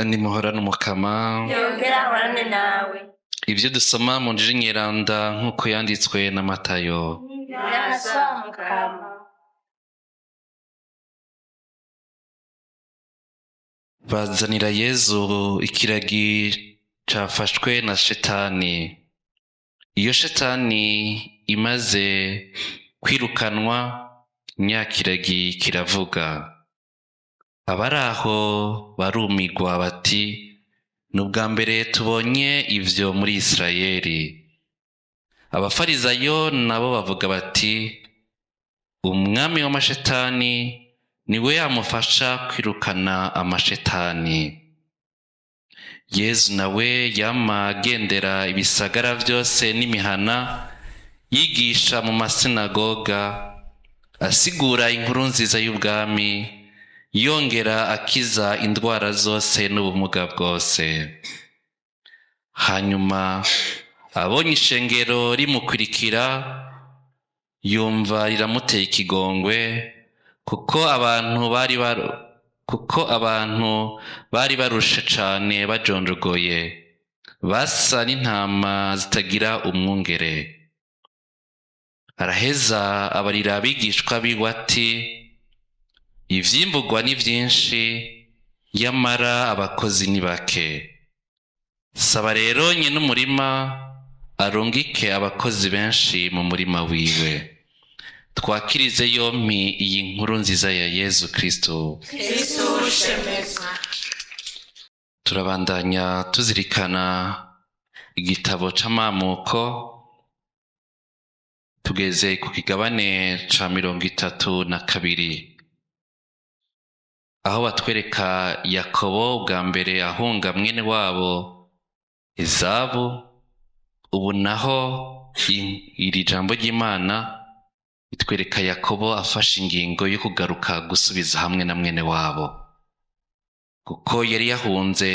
nimuhorane umukama yongera ahorane nawe. ibyo dusoma mu njiri nyeranda nk'uko yanditswe na Matayo. Birasa mukama. Bazanira Yezu ikiragi cafashwe na shetani. Iyo shetani imaze kwirukanwa, nyakiragi kiravuga. Abari aho barumigwa bati, ni ubwa mbere tubonye ivyo muri Isirayeli. Abafarizayo nabo bavuga bati, umwami w'amashetani niwe yamufasha kwirukana amashetani. Yezu nawe yama agendera ibisagara vyose n'imihana, yigisha mu masinagoga, asigura inkuru nziza y'ubwami, yongera akiza indwara zose n'ubumuga bwose. Hanyuma abonye ishengero rimukurikira, yumva riramuteye ikigongwe, kuko abantu bari barushe cane bajonjogoye, basa n'intama zitagira umwungere. Araheza abarira abigishwa biwe ati, ivyimburwa ni vyinshi, yamara abakozi ni bake. Saba rero nyene umurima arungike abakozi benshi mu murima wiwe. Twakirize yompi iyi nkuru nziza ya Yezu Kristo. Kristo ushemezwa. Turabandanya tuzirikana igitabo c'amamuko, tugeze ku kigabane ca 32, aho batwereka Yakobo bwa mbere ahunga mwene wabo Ezabu. Ubu naho iri jambo ry'Imana itwereka Yakobo afashe ingingo yo kugaruka gusubiza hamwe na mwene wabo, kuko yari yahunze,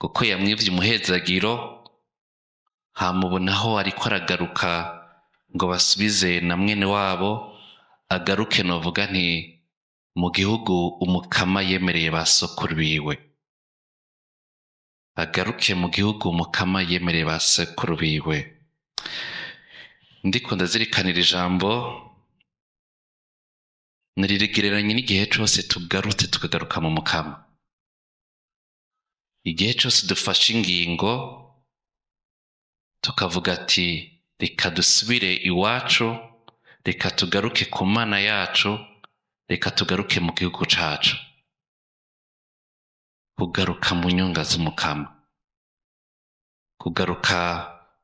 kuko yamwivye umuhezagiro. Hamubonaho ariko aragaruka ngo basubize na mwene wabo, agaruke novuga nti mu gihugu umukama yemereye ba sokuru biwe. Agaruke mu gihugu umukama yemereye ba sokuru biwe. Ndiko ndazirikanira ijambo, nariregereranye n'igihe cose tugarutse tukagaruka mu mukama. Igihe cose dufashe ingingo tukavuga ati, reka dusubire iwacu, reka tugaruke ku Mana yacu, reka tugaruke mu gihugu cacu. Kugaruka mu nyunga z'umukama, kugaruka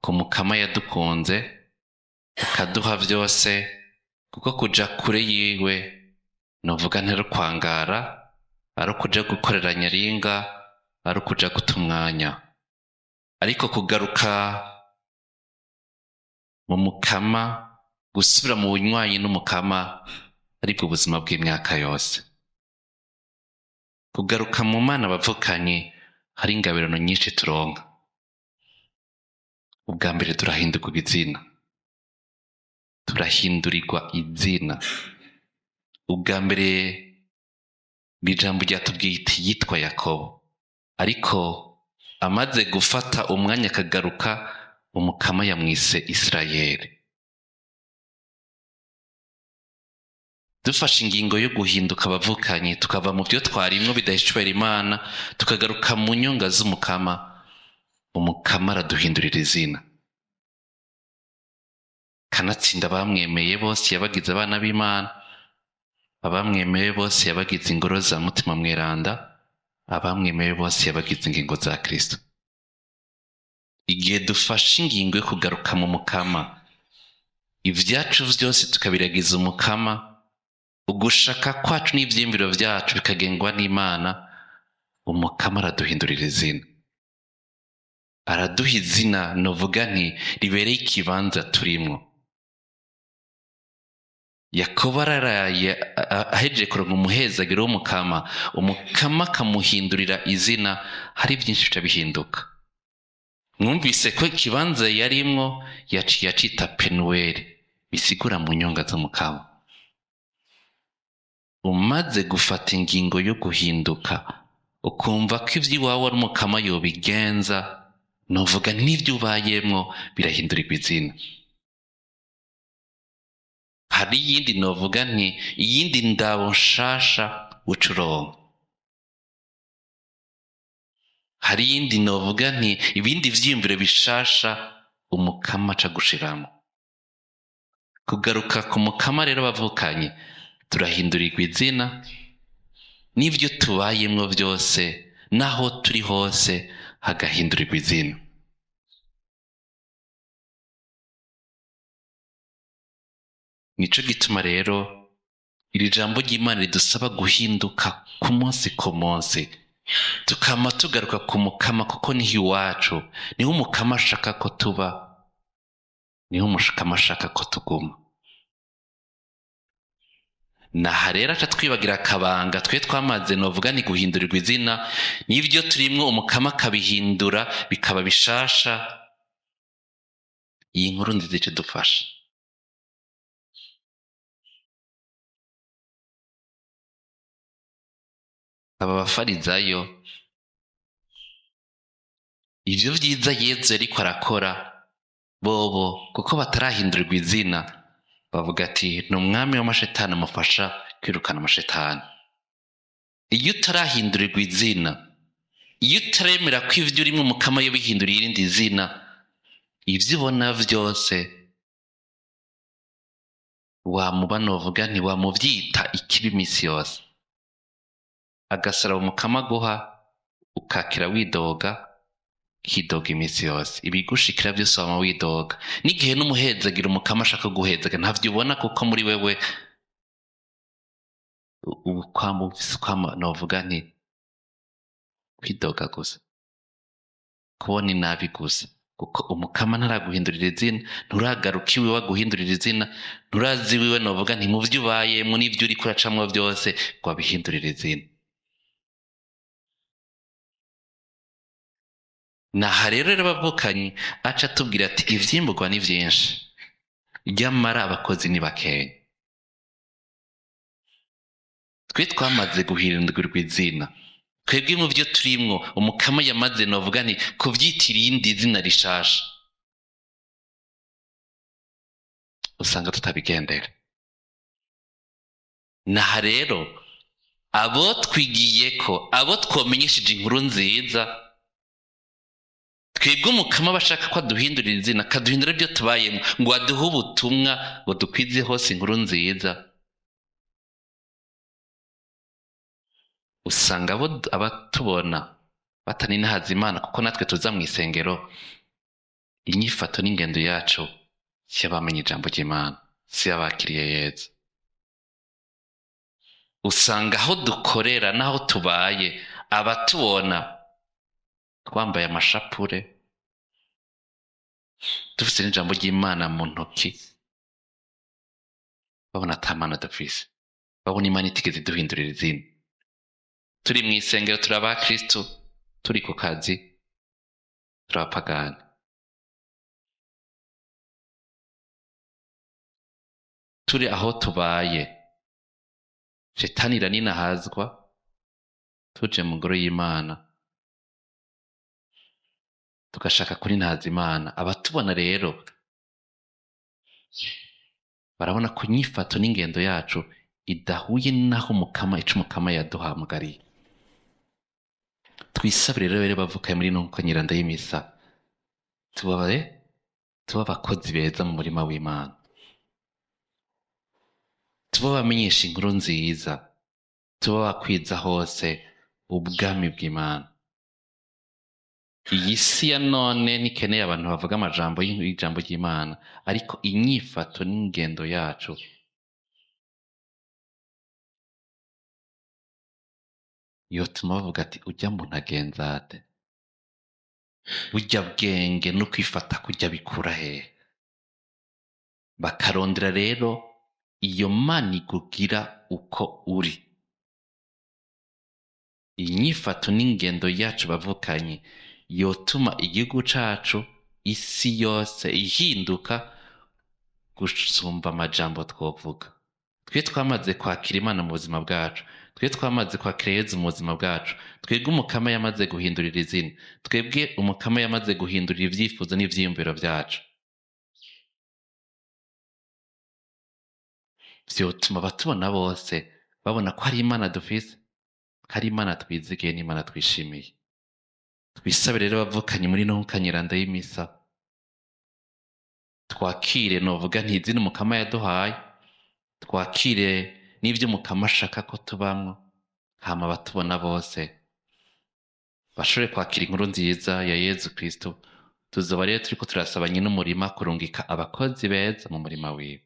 ku mukama yadukunze akaduha vyose, kuko kuja kure yiwe novuga ntari kwangara, ari kuja gukorera nyaringa, ari kuja guta umwanya. Ariko kugaruka mu mukama, gusubira mu bunywanyi n'umukama, aribwo buzima bw'imyaka yose. Kugaruka mu Mana bavukanye, hari ingabirano nyinshi turonka. Ubwa mbere turahindurwa izina, turahindurirwa izina. Ubwa mbere ijambo ryatubwiye iti yitwa Yakobo, ariko amaze gufata umwanya akagaruka, umukama yamwise Isirayeli. Dufashe ingingo yo guhinduka abavukanye, tukava mu byo twarimwo bidahishwera Imana, tukagaruka mu nyunga z'umukama, umukama araduhindurira izina. Kanatsinda abamwemeye bose yabagize abana b'Imana, abamwemeye bose yabagize ingoro za mutima mweranda, abamwemeye bose yabagize ingingo za Kristo. Igihe dufashe ingingo yo kugaruka mu mukama, ivyacu vyose tukabiragiza umukama, ugushaka kwacu n'ivyiyumviro vyacu bikagengwa n'Imana, umukama araduhindurira izina. Araduha izina novuga nti ribereye ikibanza turimwo. Yakobo araraye ahejeje kuronka umuhezagiro w'umukama, umukama akamuhindurira izina, hari vyinshi bica bihinduka. Mwumvise ko ikibanza yarimwo yaciye acita Penueli, bisigura mu nyonga z'umukama. Umaze gufata ingingo yo guhinduka, ukumva ko ivy'iwawe ari umukama yobigenza, novuga n'ivyo ubayemwo birahindurirwa izina. Hari iyindi novuga nti iyindi ndabo nshasha uca uronka. Hari iyindi novuga nti ibindi vyiyumviro bishasha umukama aca gushiramwo. Kugaruka ku mukama rero bavukanye, turahindurirwa izina n'ivyo tubayemwo vyose, naho turi hose hagahindurirwa izina. Nico gituma rero iri jambo ry'Imana ridusaba guhinduka ku munsi ku munsi, tukama tugaruka ku mukama, kuko niho iwacu, niho umukama ashaka ko tuba, niho umukama ashaka ko tuguma. Naha rero aca twibagira akabanga twe twamaze novuga ni guhindurirwa izina, n'ivyo turimwo umukama akabihindura bikaba bishasha. Iyi nkuru nziza ice dufasha. Aba bafarizayo ivyo vyiza Yezu ariko arakora bobo, kuko batarahindurirwa izina, bavuga ati ni umwami w'amashetani amufasha kwirukana amashetani. Iyo utarahindurirwa izina, iyo utaremera ko ivyo urimwo umukama yo bihinduriye irindi zina, ivyo ubona vyose wamuba novuga nti wamuvyita ikibi imisi yose. Agasaraba umukama guha ukakira widoga, kidoga imisi yose. Ibigushikira vyose wama widoga, n'igihe n'umuhezagira umukama ashaka guhezaga ntavyo ubona, kuko muri wewe ukwama novuga nti kwidoga gusa, kubona inabi gusa, kuko umukama ntaraguhindurira izina, nturagaruka iwe waguhindurira izina, nturazi wiwe novuga nti mu vyo ubayemwo n'ivyo uriko uracamwo vyose wabihindurira izina. Naha rero bavukanye aca tubwira ati ivyimburwa ni vyinshi, ryamara abakozi ni bakeya. Twe twamaze guhindurirwa izina, twebwe mu vyo turimwo umukama yamaze novuga nti kuvyitira irindi zina rishasha, usanga tutabigendera. Naha rero abo twigiyeko, abo twomenyesheje inkuru nziza, twebwe umukama bashaka ko aduhindurira izina, akaduhindura ibyo tubayemo, ngo aduhe ubutumwa ngo dukwize hose inkuru nziza, usanga abatubona bataninahaza Imana, kuko natwe tuza mu isengero, inyifato n'ingendo yacu si abamenye ijambo ry'Imana, si abakiriye Yezu. Usanga aho dukorera n'aho tubaye, abatubona twambaye amashapure, dufise n'ijambo ry'Imana mu ntoki, babona ata Mana dufise, babona Imana itigeze iduhindurira izina. Turi mu isengero turi abakristo, turi ku kazi turi abapagani. Turi aho tubaye, shetani iraninahazwa, tuje mu ngoro y'Imana tugashaka kurinahaza Imana. Abatubona rero barabona ko inyifato n'ingendo yacu idahuye naho umukama, ico umukama yaduhamagariye. Twisabire rero bavukaye muri nko nyiranda y'imisa, tuba abakozi beza mu murima w'Imana, tuba bamenyesha inkuru nziza, tuba bakwiza hose ubwami bw'Imana. Iyi si ya none ntikeneye abantu bavuga amajambo y'ijambo ry'Imana, ariko inyifato n'ingendo yacu yotuma bavuga ati ujya muntu agenza ate, burya bwenge no kwifata kujya bikura hehe. Bakarondera rero iyo Mana ikugira uko uri. Inyifato n'ingendo yacu bavukanye yotuma igihugu cacu, isi yose ihinduka gusumba amajambo twovuga. Twe twamaze kwakira Imana mu buzima bwacu, twe twamaze kwakira Yezu mu buzima bwacu, twebwe umukama yamaze guhindurira izina, twebwe umukama yamaze guhindurira ivyifuzo n'ivyiyumviro vyacu, vyotuma abatubona bose babona ko hari Imana dufise, ko ari Imana twizigiye n'Imana twishimiye. Twisabe rero bavukanye muri no nkanyiranda y'imisa, twakire novuga nti izina umukama yaduhaye, twakire n'ivyo umukama ashaka ko tubamwo, hama abatubona bose bashobore kwakira inkuru nziza ya Yezu Kristo. Tuzoba rero turiko turasaba nyine umurima kurungika abakozi beza mu murima wiwe.